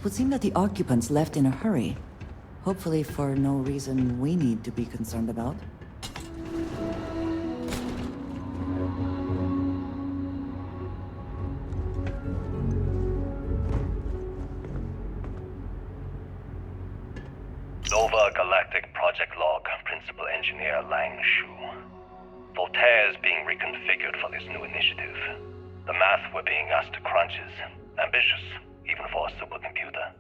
would seem that the occupants left in a hurry. Hopefully for no reason we need to be concerned about. Nova Galactic Project Log, Principal Engineer Lang Shu. Voltaire is being reconfigured for this new initiative. The math we're being asked to crunch is ambitious, even for a supercomputer.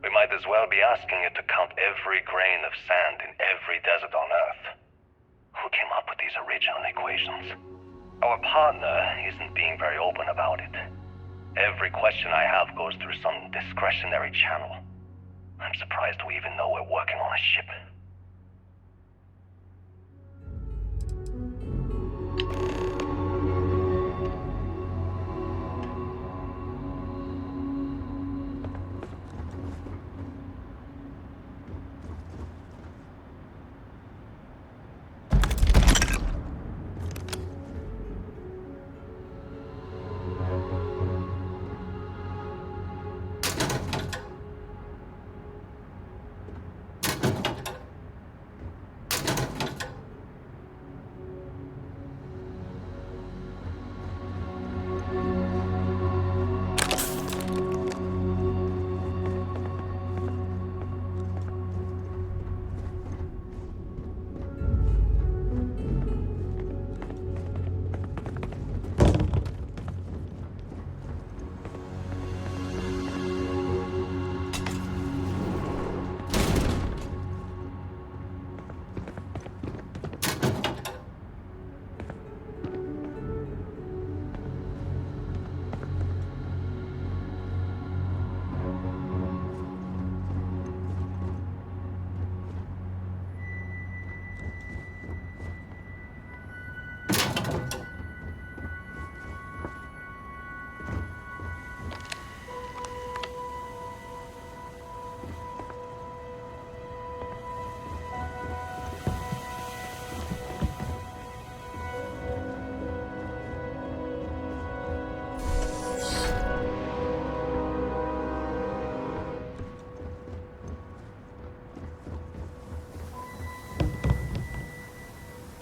We might as well be asking it to count every grain of sand in every desert on Earth. Who came up with these original equations? Our partner isn't being very open about it. Every question I have goes through some discretionary channel. I'm surprised we even know we're working on a ship.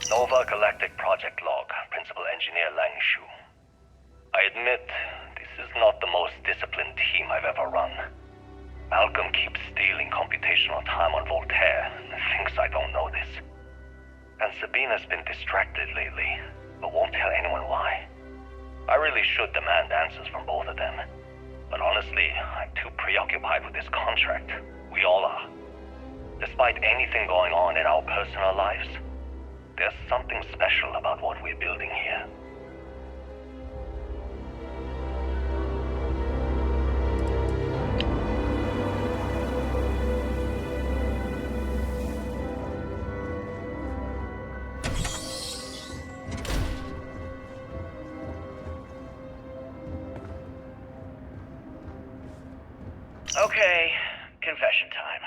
Nova Galactic Project Log, Principal Engineer Lang Shu. I admit, this is not the most disciplined team I've ever run. Malcolm keeps stealing computational time on Voltaire and thinks I don't know this. And Sabina's been distracted lately, but won't tell anyone why. I really should demand answers from both of them. But honestly, I'm too preoccupied with this contract. We all are. Despite anything going on in our personal lives, there's something special about what we're building here. Okay, confession time.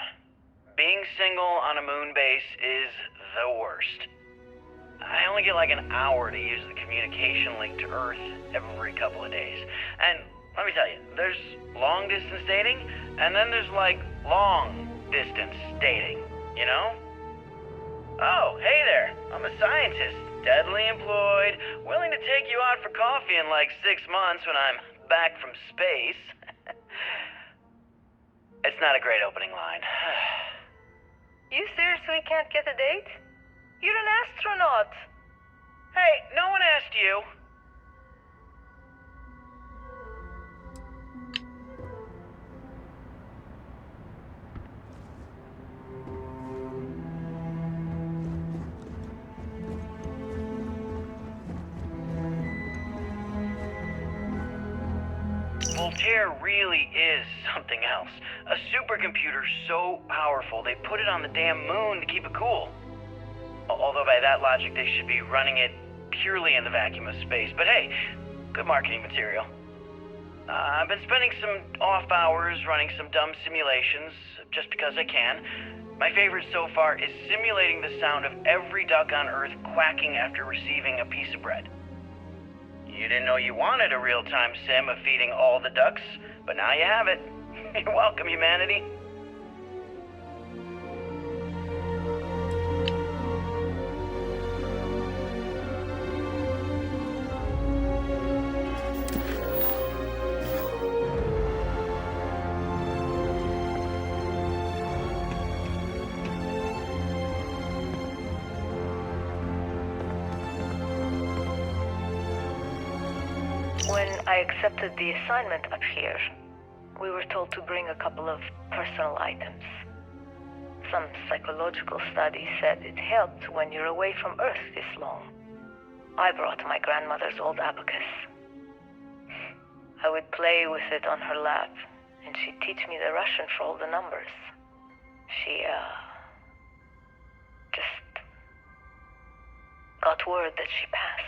Being single on a moon base is the worst. I only get like an hour to use the communication link to Earth every couple of days. And let me tell you, there's long distance dating, and then there's like long distance dating, you know? Oh, hey there, I'm a scientist, steadily employed, willing to take you out for coffee in like 6 months when I'm back from space. It's not a great opening line. You seriously can't get a date? You're an astronaut. Hey, no one asked you. Voltaire really is something else. A supercomputer so powerful they put it on the damn moon to keep it cool. Although by that logic they should be running it purely in the vacuum of space. But hey, good marketing material. I've been spending some off hours running some dumb simulations, just because I can. My favorite so far is simulating the sound of every duck on Earth quacking after receiving a piece of bread. You didn't know you wanted a real-time sim of feeding all the ducks, but now you have it. You're welcome, humanity. When I accepted the assignment up here, we were told to bring a couple of personal items. Some psychological study said it helped when you're away from Earth this long. I brought my grandmother's old abacus. I would play with it on her lap, and she'd teach me the Russian for all the numbers. She, just got word that she passed.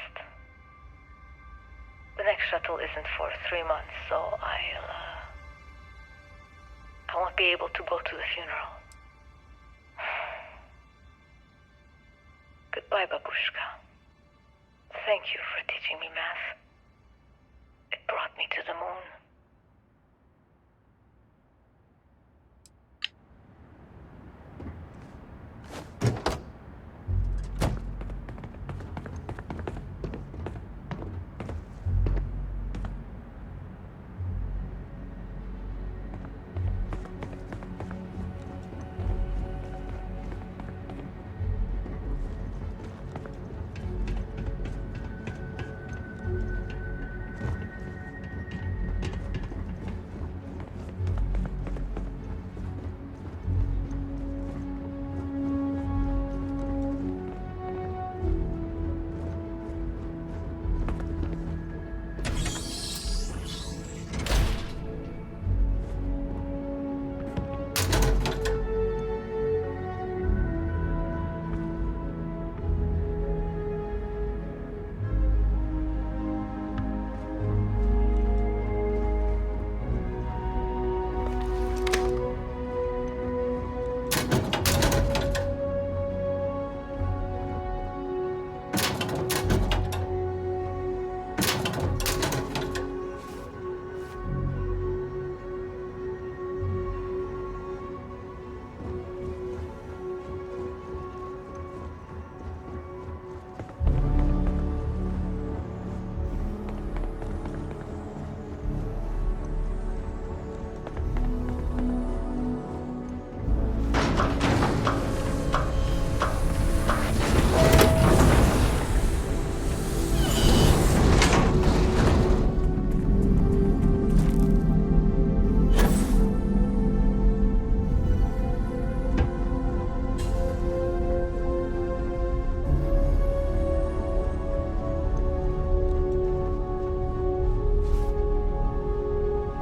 The next shuttle isn't for 3 months, so I won't be able to go to the funeral. Goodbye, Babushka. Thank you for teaching me math. It brought me to the moon.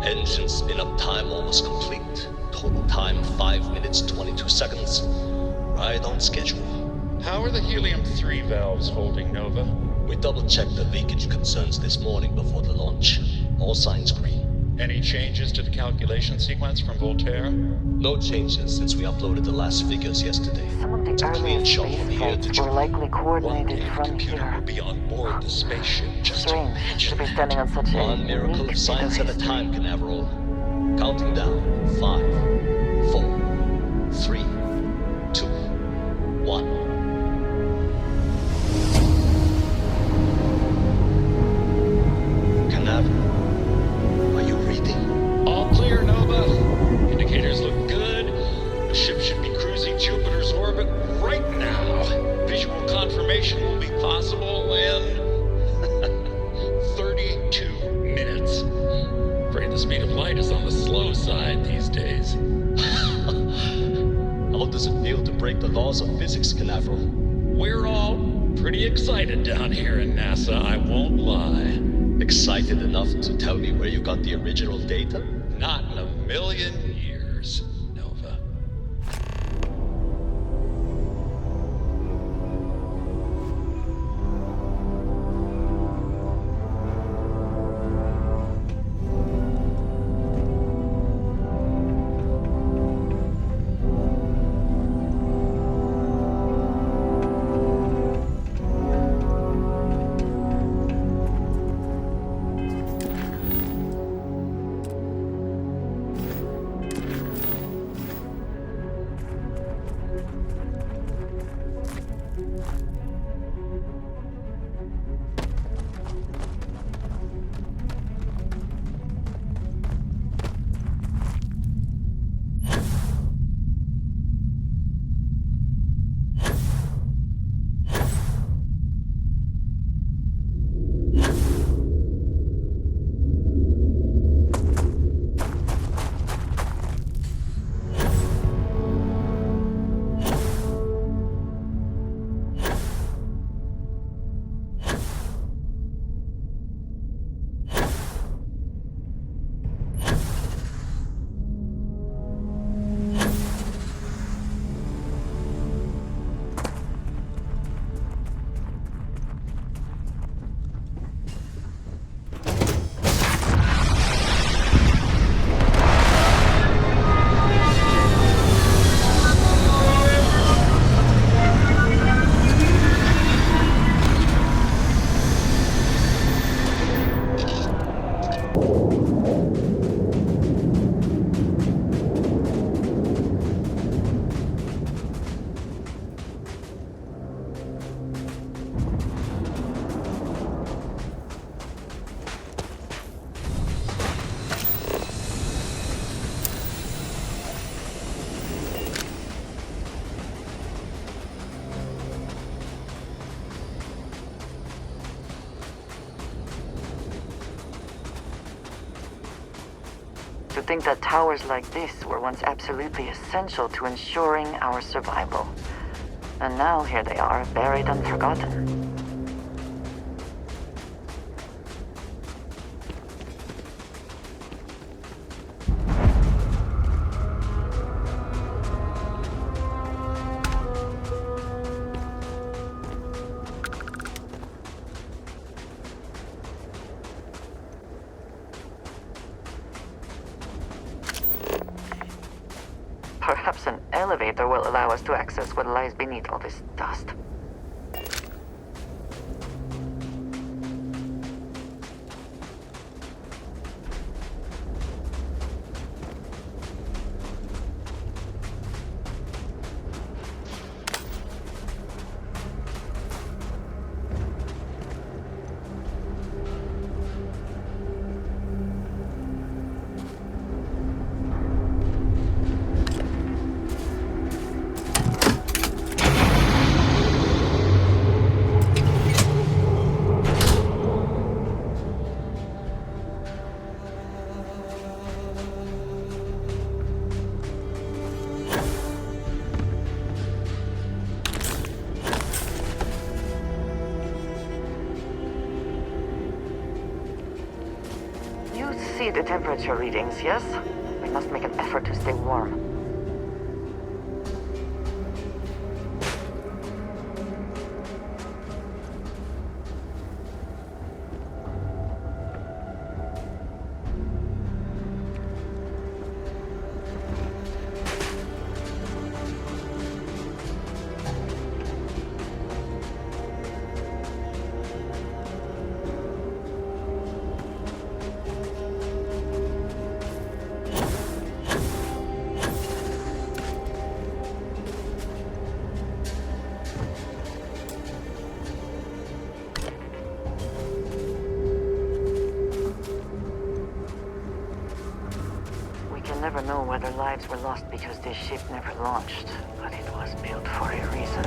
Engine spin-up time almost complete. Total time 5 minutes 22 seconds. Right on schedule. How are the helium-3 valves holding, Nova? We double-checked the leakage concerns this morning before the launch. All signs green. Any changes to the calculation sequence from Voltaire? No changes since we uploaded the last figures yesterday. Some of the It's a clean earliest shot from space here to flights were Jupiter. likely One coordinated day the from computer will here. be on board the spaceship. Just Strange to imagine be that. standing on such a One miracle unique of science bit at of a time, history. Canaveral. Counting down. 5, 4, 3, 2, 1. Canaveral, are you reading? All clear, Nova. Indicators look good. The ship should be cruising Jupiter's orbit right now. Visual confirmation will be possible in 32 minutes. Afraid the speed of light is on the slow side these days. How does it feel to break the laws of physics, Canaveral? We're all pretty excited down here in NASA, I won't lie. Excited enough to tell me where you got the original data? Not in a million years, Nova. think that towers like this were once absolutely essential to ensuring our survival. And now here they are, buried and forgotten. Perhaps an elevator will allow us to access what lies beneath all this dust. You see the temperature readings, yes? We must make an effort to stay warm. Never know whether lives were lost because this ship never launched, but it was built for a reason.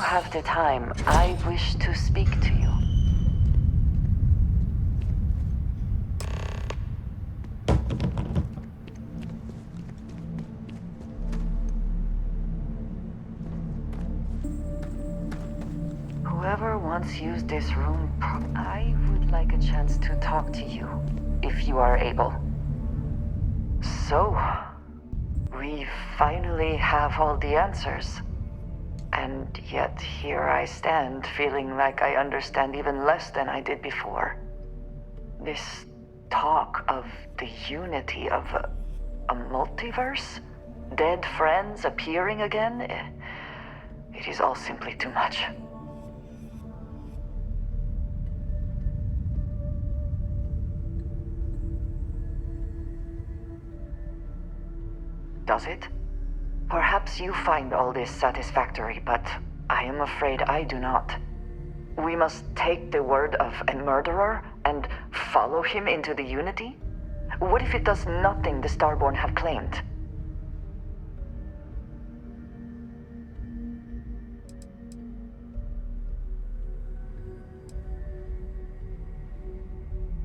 have the time, I wish to speak to you. Whoever once used this room, I would like a chance to talk to you, if you are able. So, we finally have all the answers. And yet here I stand, feeling like I understand even less than I did before. This talk of the unity of a multiverse? Dead friends appearing again? It is all simply too much. Does it? Perhaps you find all this satisfactory, but I am afraid I do not. We must take the word of a murderer and follow him into the Unity? What if it does nothing the Starborn have claimed?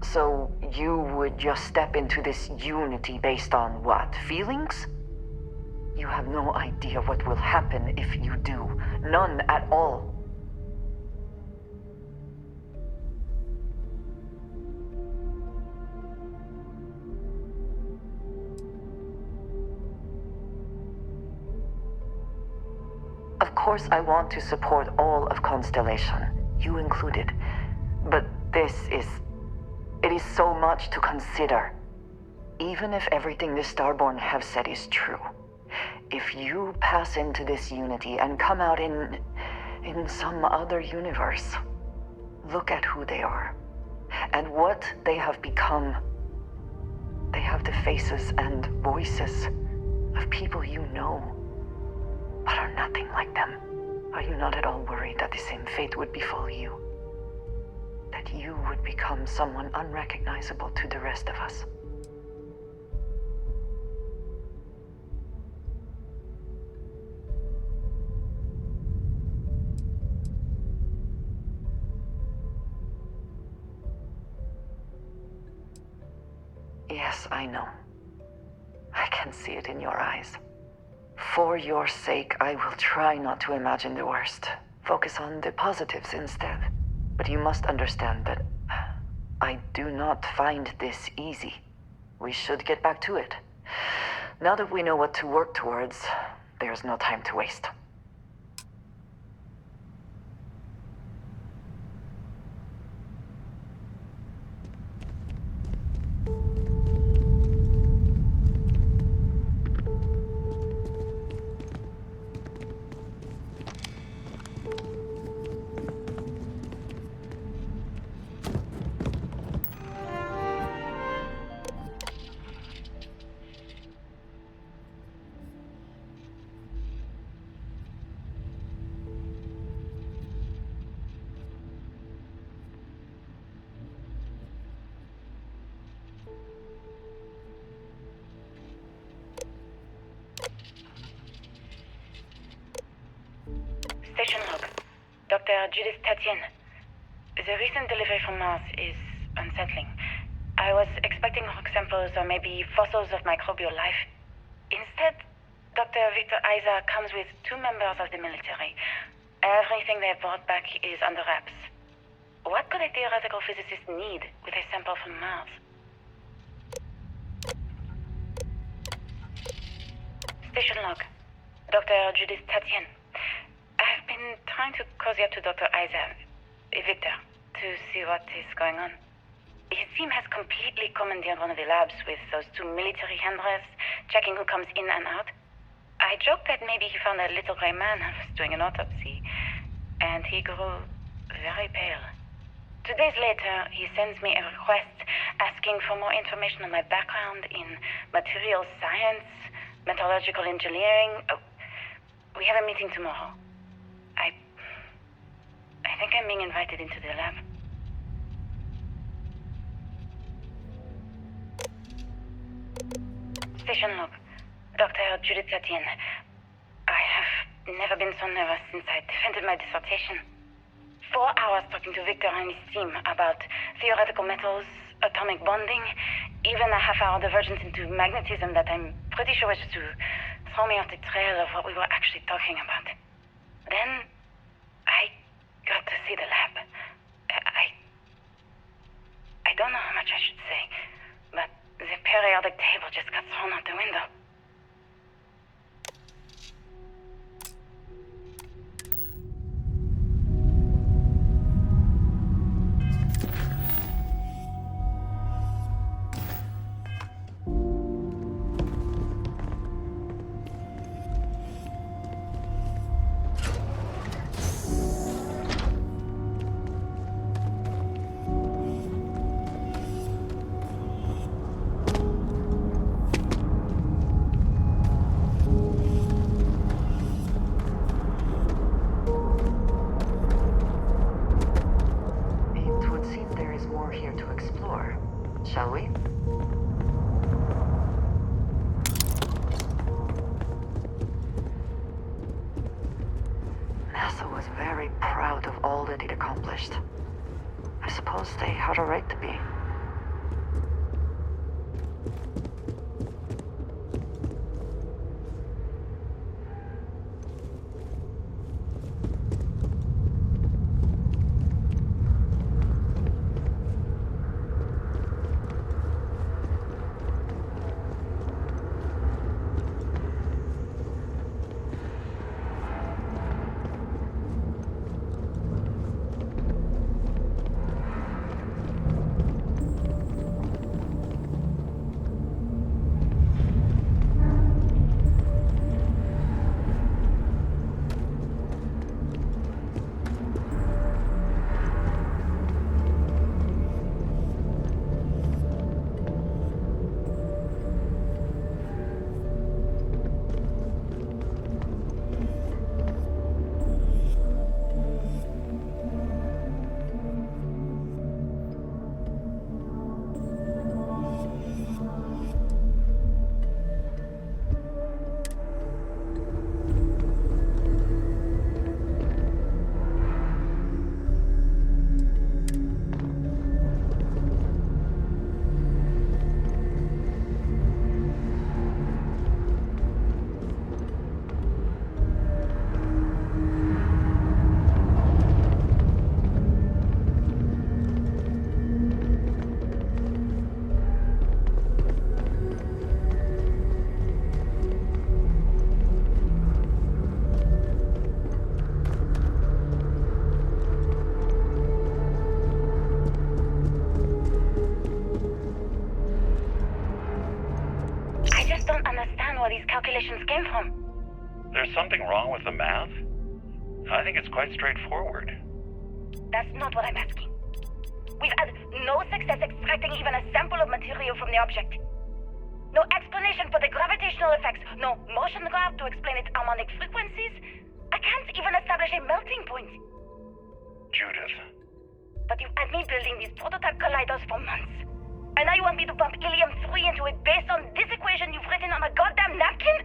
So you would just step into this Unity based on what? Feelings? You have no idea what will happen if you do. None at all. Of course, I want to support all of Constellation, you included. But it is so much to consider. Even if everything the Starborn have said is true, if you pass into this Unity and come out in some other universe, look at who they are and what they have become. They have the faces and voices of people you know, but are nothing like them. Are you not at all worried that the same fate would befall you? That you would become someone unrecognizable to the rest of us? Yes, I know. I can see it in your eyes. For your sake, I will try not to imagine the worst. Focus on the positives instead. But you must understand that I do not find this easy. We should get back to it. Now that we know what to work towards, there's no time to waste. Station log. Dr. Judith Tatien. The recent delivery from Mars is unsettling. I was expecting rock samples or maybe fossils of microbial life. Instead, Dr. Victor Isa comes with 2 members of the military. Everything they've brought back is under wraps. What could a theoretical physicist need with a sample from Mars? Station log. Dr. Judith Tatien. I've been trying to cozy up to Dr. Isa, Victor, to see what is going on. His team has completely commandeered one of the labs with those 2 military handlers, checking who comes in and out. I joked that maybe he found a little gray man and was doing an autopsy, and he grew very pale. 2 days later, he sends me a request asking for more information on my background in material science, metallurgical engineering. Oh, we have a meeting tomorrow. I think I'm being invited into the lab. Station log. Dr. Judith Tatien. I have never been so nervous since I defended my dissertation. 4 hours talking to Victor and his team about theoretical metals, atomic bonding, even a half-hour divergence into magnetism that I'm pretty sure was just to throw me off the trail of what we were actually talking about. Then, I got to see the lab. I don't know how much I should say, but the periodic table just got thrown out the window. It would seem there is more here to explore. Shall we? NASA was very proud of all that it accomplished. I suppose they had a right to be. Where these calculations came from. There's something wrong with the math? I think it's quite straightforward. That's not what I'm asking. We've had no success extracting even a sample of material from the object. No explanation for the gravitational effects, no motion graph to explain its harmonic frequencies. I can't even establish a melting point. Judith. But you've had me building these prototype colliders for months. And now you want me to pump helium-3 into it based on this equation you've written on a goddamn napkin?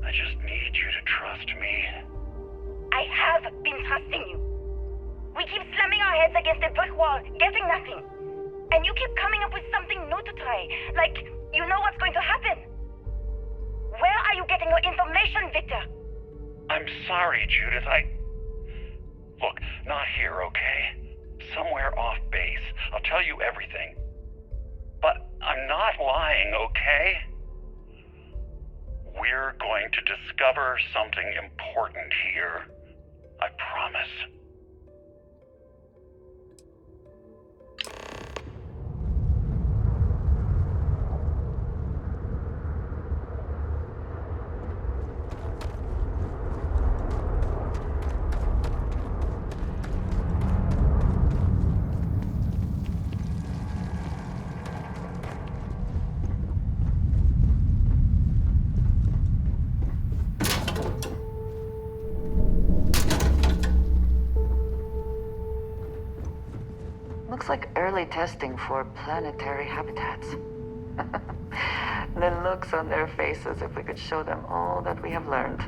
I just need you to trust me. I have been trusting you. We keep slamming our heads against a brick wall, getting nothing. And you keep coming up with something new to try. Like, you know what's going to happen. Where are you getting your information, Victor? I'm sorry, Judith. Look, not here, okay? Somewhere off base. I'll tell you everything. But I'm not lying, okay? We're going to discover something important here. I promise. Looks like early testing for planetary habitats. The looks on their faces if we could show them all that we have learned.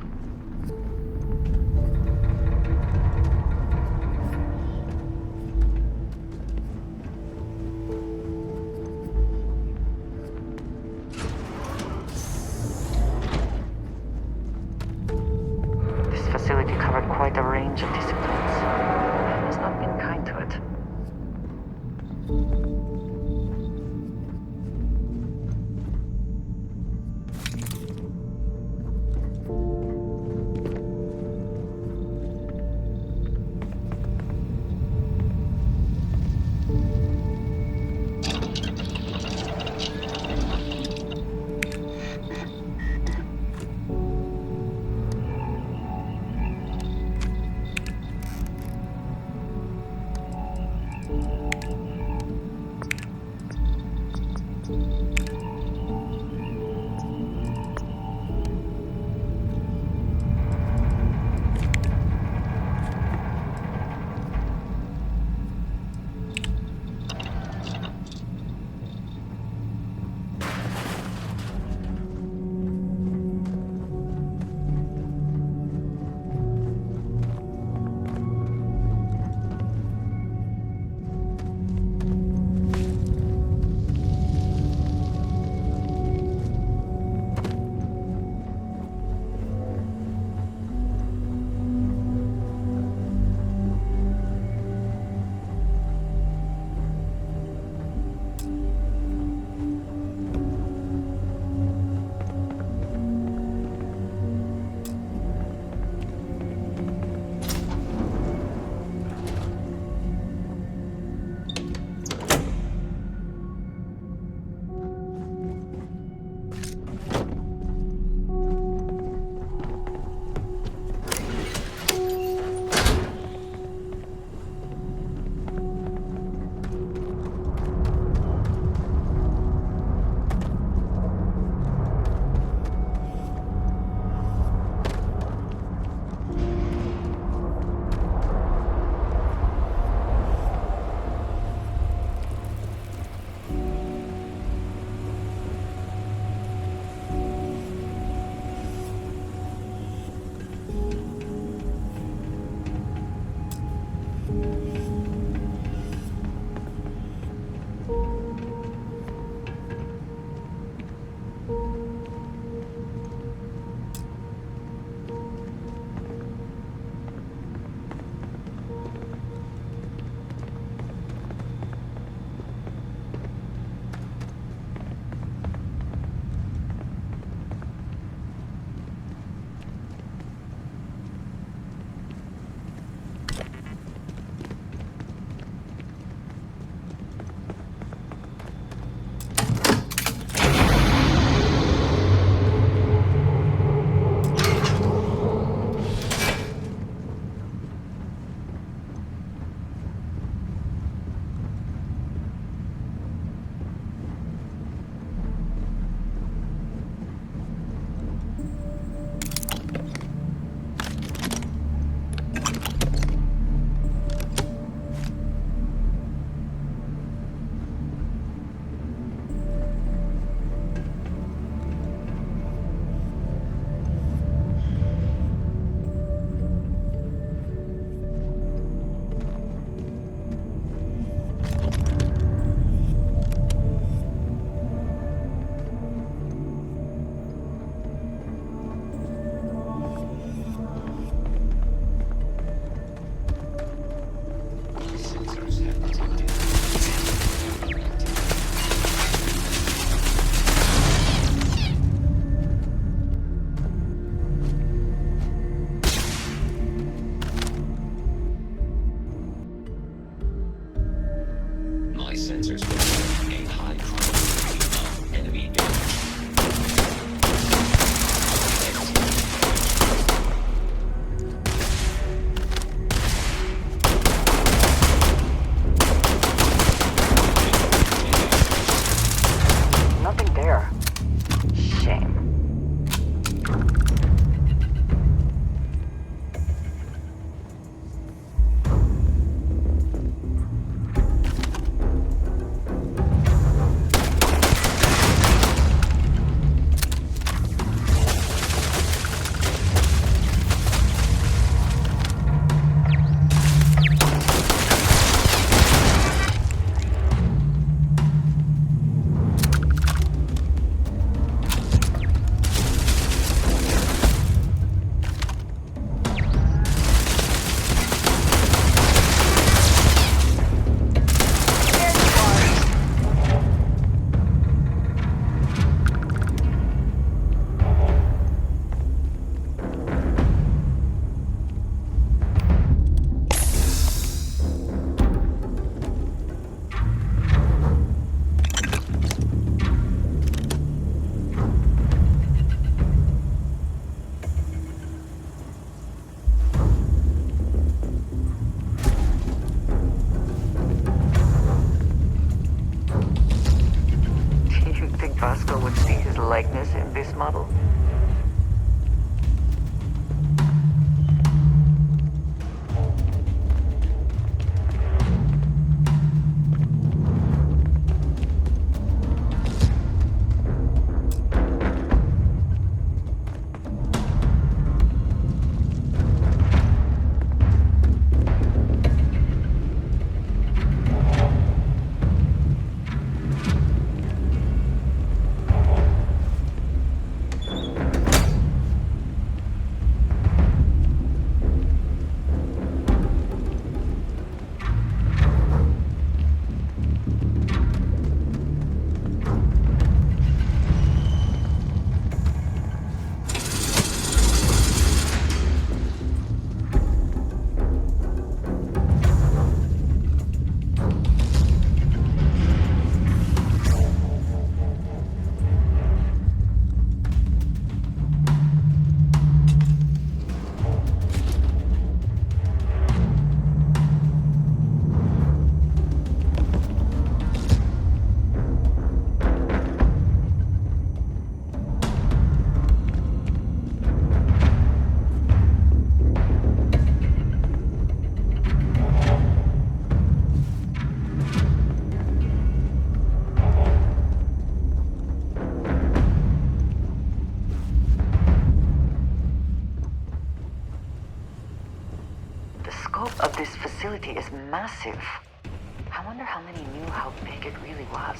Vasco would see his likeness in this model? Of this facility is massive. I wonder how many knew how big it really was.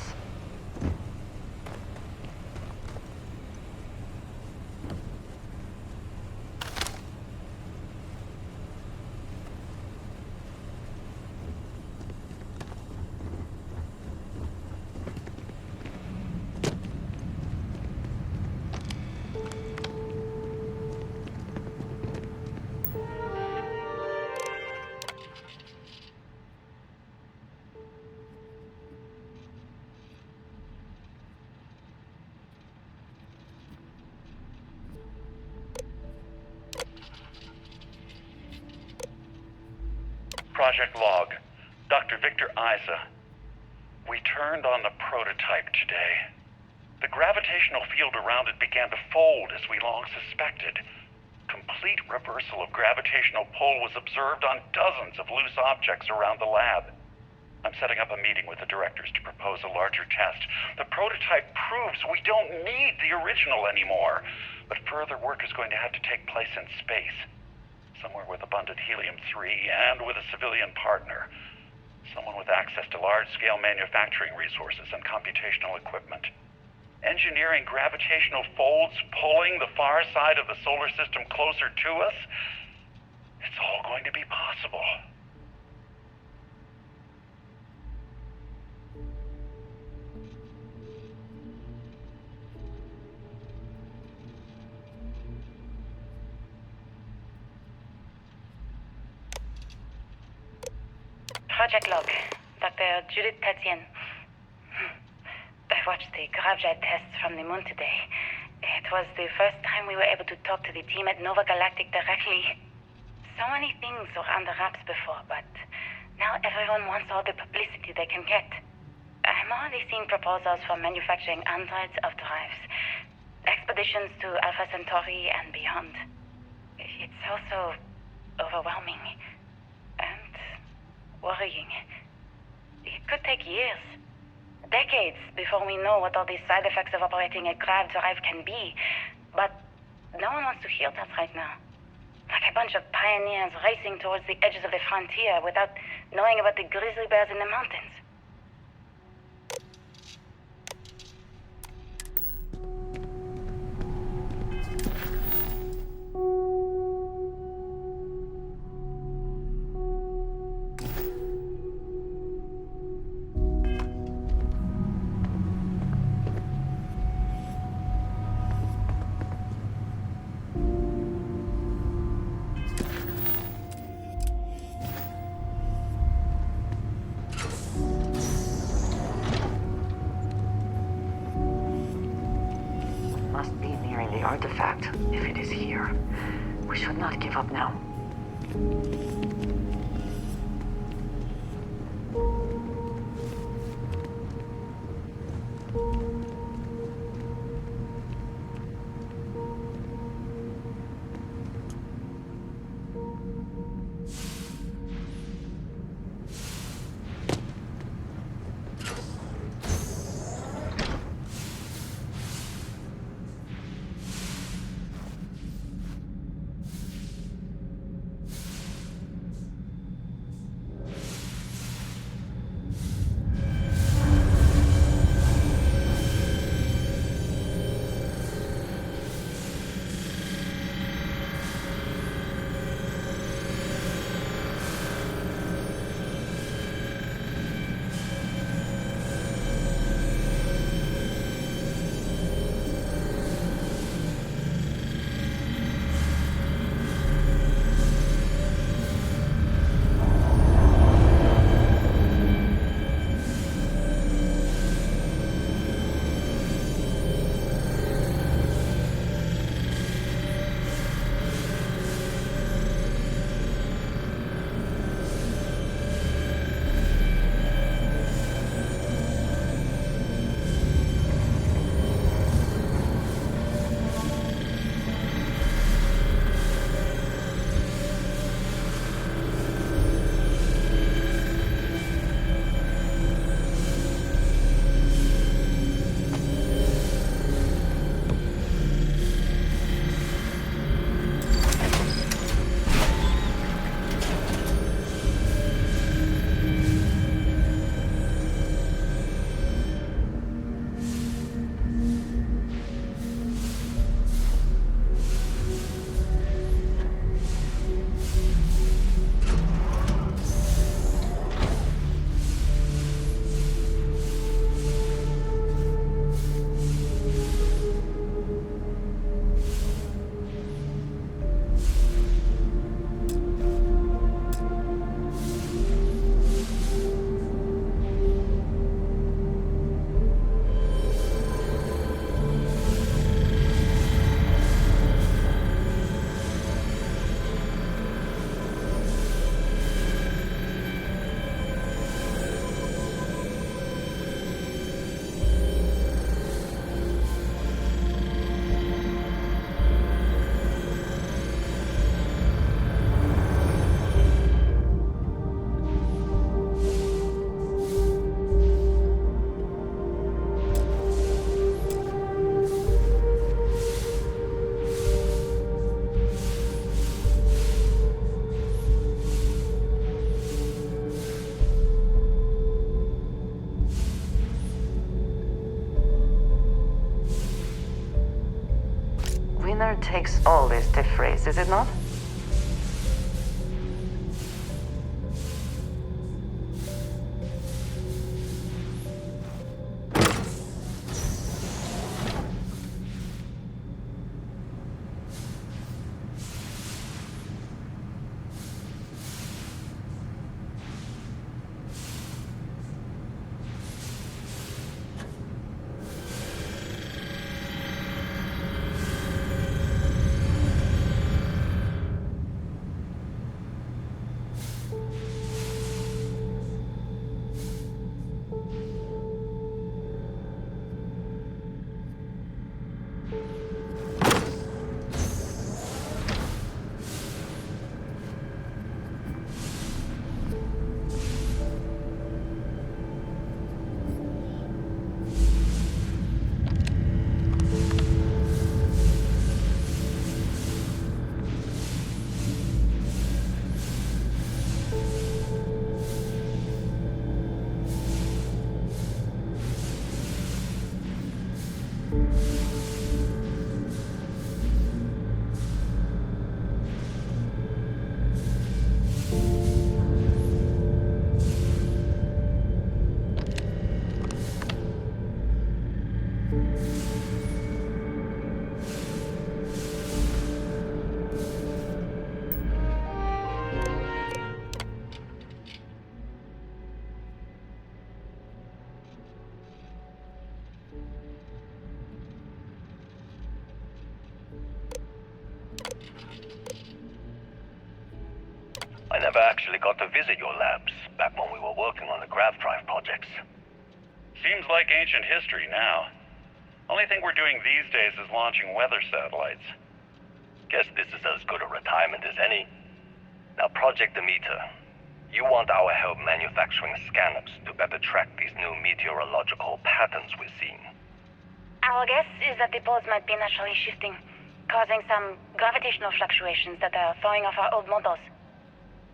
Project Log, Dr. Victor Isa. We turned on the prototype today. The gravitational field around it began to fold as we long suspected. Complete reversal of gravitational pull was observed on dozens of loose objects around the lab. I'm setting up a meeting with the directors to propose a larger test. The prototype proves we don't need the original anymore, but further work is going to have to take place in space. Somewhere with abundant helium-3 and with a civilian partner. Someone with access to large-scale manufacturing resources and computational equipment. Engineering gravitational folds pulling the far side of the solar system closer to us. It's all going to be possible. Project Log, Dr. Judith Tatian. I watched the gravjet tests from the moon today. It was the first time we were able to talk to the team at Nova Galactic directly. So many things were under wraps before, but now everyone wants all the publicity they can get. I'm already seeing proposals for manufacturing androids of drives, expeditions to Alpha Centauri and beyond. It's also overwhelming and worrying. It could take years, decades, before we know what all these side effects of operating a grav drive can be. But no one wants to hear that right now. Like a bunch of pioneers racing towards the edges of the frontier without knowing about the grizzly bears in the mountains. Must be nearing the artifact, if it is here. We should not give up now. winner takes all is the phrase, is it not? I never actually got to visit your labs back when we were working on the grav drive projects. Seems like ancient history now. Only thing we're doing these days is launching weather satellites. Guess this is as good a retirement as any. Now, Project Demeter, you want our help manufacturing scanners to better track these new meteorological patterns we're seeing. Our guess is that the poles might be naturally shifting, causing some gravitational fluctuations that are throwing off our old models.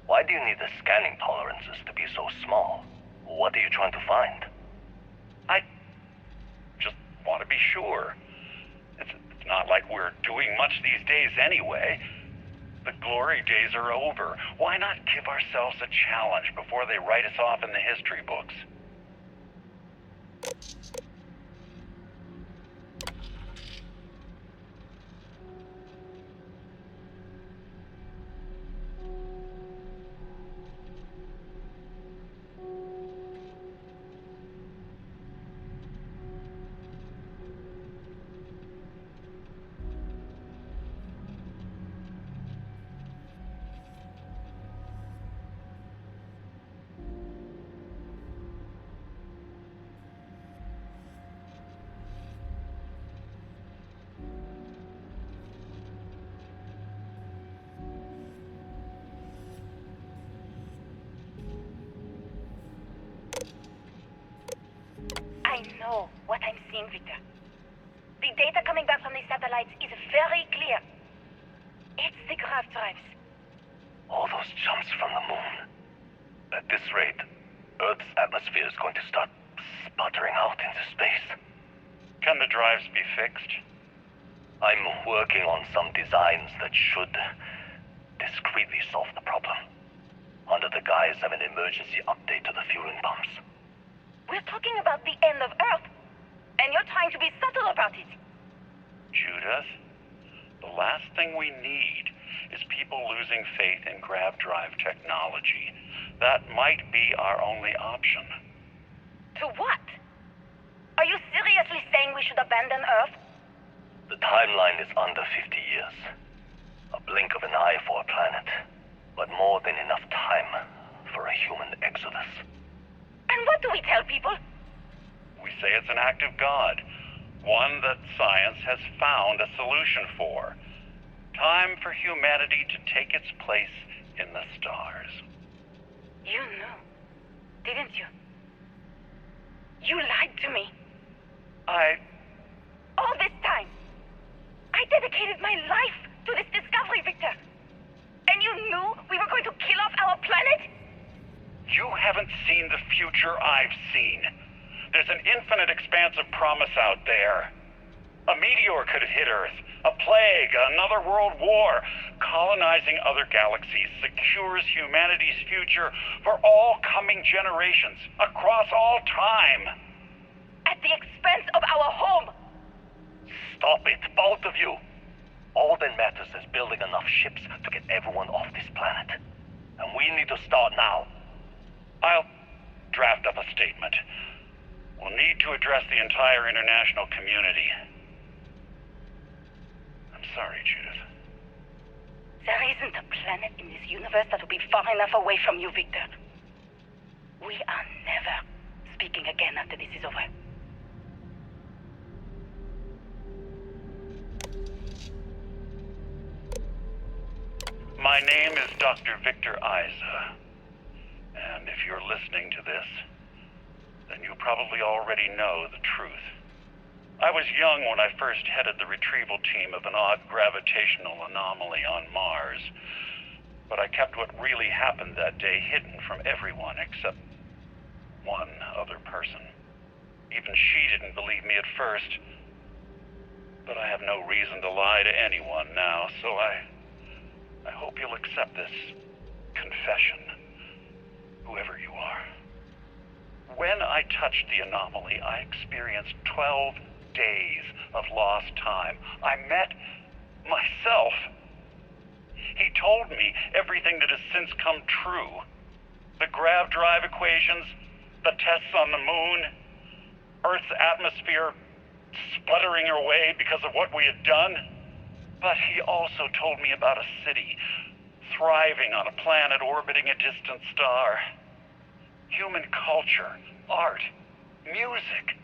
Why do you need the scanning tolerances to be so small? What are you trying to find? I just want to be sure. It's not like we're doing much these days anyway. The glory days are over. Why not give ourselves a challenge before they write us off in the history books? I know what I'm seeing, Victor. The data coming back from the satellites is very clear. It's the grav drives. All those jumps from the moon. At this rate, Earth's atmosphere is going to start sputtering out into space. Can the drives be fixed? I'm working on some designs that should discreetly solve the problem, under the guise of an emergency update to the fueling pumps. We're talking about the end of Earth, and you're trying to be subtle about it. Judith, the last thing we need is people losing faith in grav drive technology. That might be our only option. To what? Are you seriously saying we should abandon Earth? The timeline is under 50 years. A blink of an eye for a planet, but more than enough time for a human exodus. And what do we tell people? We say it's an act of God, one that science has found a solution for. Time for humanity to take its place in the stars. You knew, didn't you? You lied to me. All this time, I dedicated my life to this discovery, Victor. And you knew we were going to kill off our planet? You haven't seen the future I've seen. There's an infinite expanse of promise out there. A meteor could hit Earth, A plague, another world war. Colonizing other galaxies secures humanity's future for all coming generations, across all time. At the expense of our home! Stop it, both of you. All that matters is building enough ships to get everyone off this planet. And we need to start now. I'll draft up a statement. We'll need to address the entire international community. I'm sorry, Judith. There isn't a planet in this universe that will be far enough away from you, Victor. We are never speaking again after this is over. My name is Dr. Victor Isa. And if you're listening to this, then you probably already know the truth. I was young when I first headed the retrieval team of an odd gravitational anomaly on Mars. But I kept what really happened that day hidden from everyone except one other person. Even she didn't believe me at first. But I have no reason to lie to anyone now, so I hope you'll accept this confession, whoever you are. When I touched the anomaly, I experienced 12 days of lost time. I met myself. He told me everything that has since come true. The grav drive equations, the tests on the moon, Earth's atmosphere sputtering away because of what we had done. But he also told me about a city thriving on a planet orbiting a distant star. Human culture, art, music,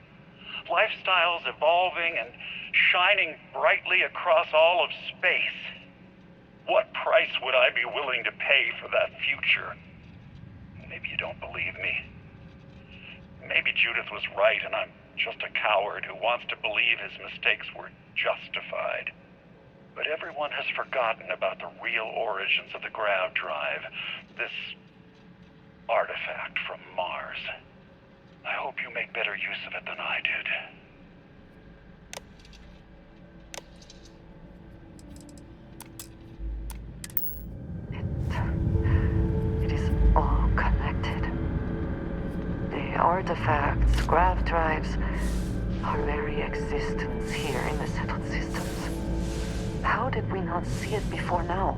lifestyles evolving and shining brightly across all of space. What price would I be willing to pay for that future? Maybe you don't believe me. Maybe Judith was right and I'm just a coward who wants to believe his mistakes were justified. But everyone has forgotten about the real origins of the grav drive, this artifact from Mars. I hope you make better use of it than I did. It is all connected. The artifacts, grav drives, our very existence here in the settled systems. How did we not see it before now?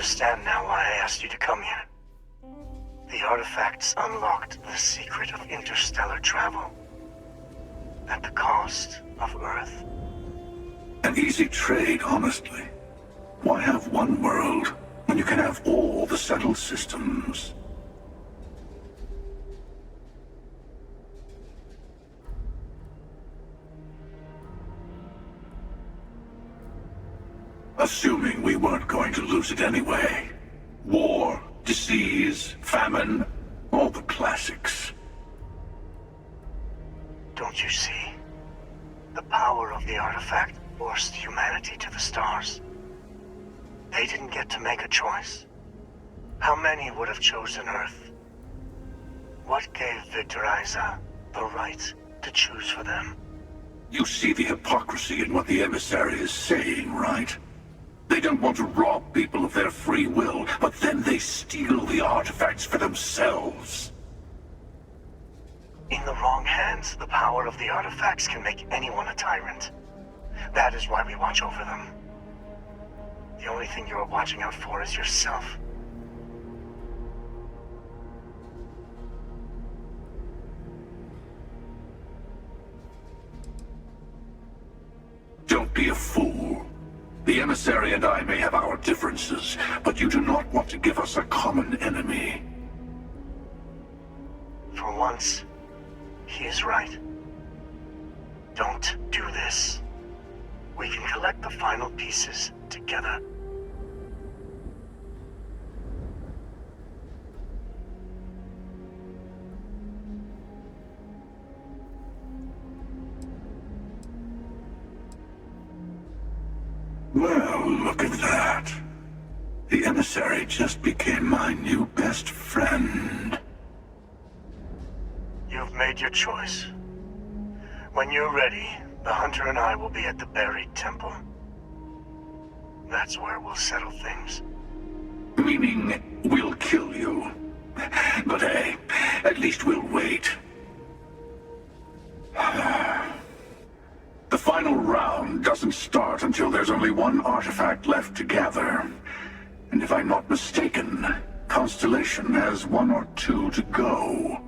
understand now why I asked you to come here. The artifacts unlocked the secret of interstellar travel. At the cost of Earth. An easy trade, honestly. Why have one world when you can have all the settled systems? Assuming we weren't going to lose it anyway. War, disease, famine, all the classics. Don't you see? The power of the artifact forced humanity to the stars. They didn't get to make a choice. How many would have chosen Earth? What gave Victor Isa the right to choose for them? You see the hypocrisy in what the emissary is saying, right? They don't want to rob people of their free will, but then they steal the artifacts for themselves. In the wrong hands, the power of the artifacts can make anyone a tyrant. That is why we watch over them. The only thing you're watching out for is yourself. Don't be a fool. The emissary and I may have our differences, but you do not want to give us a common enemy. For once, he is right. Don't do this. We can collect the final pieces together. Well, look at that. The emissary just became my new best friend. You've made your choice. When you're ready, the Hunter and I will be at the buried temple. That's where we'll settle things. Meaning, we'll kill you. But hey, at least we'll wait. The final round doesn't start until there's only one artifact left to gather. And if I'm not mistaken, Constellation has one or two to go.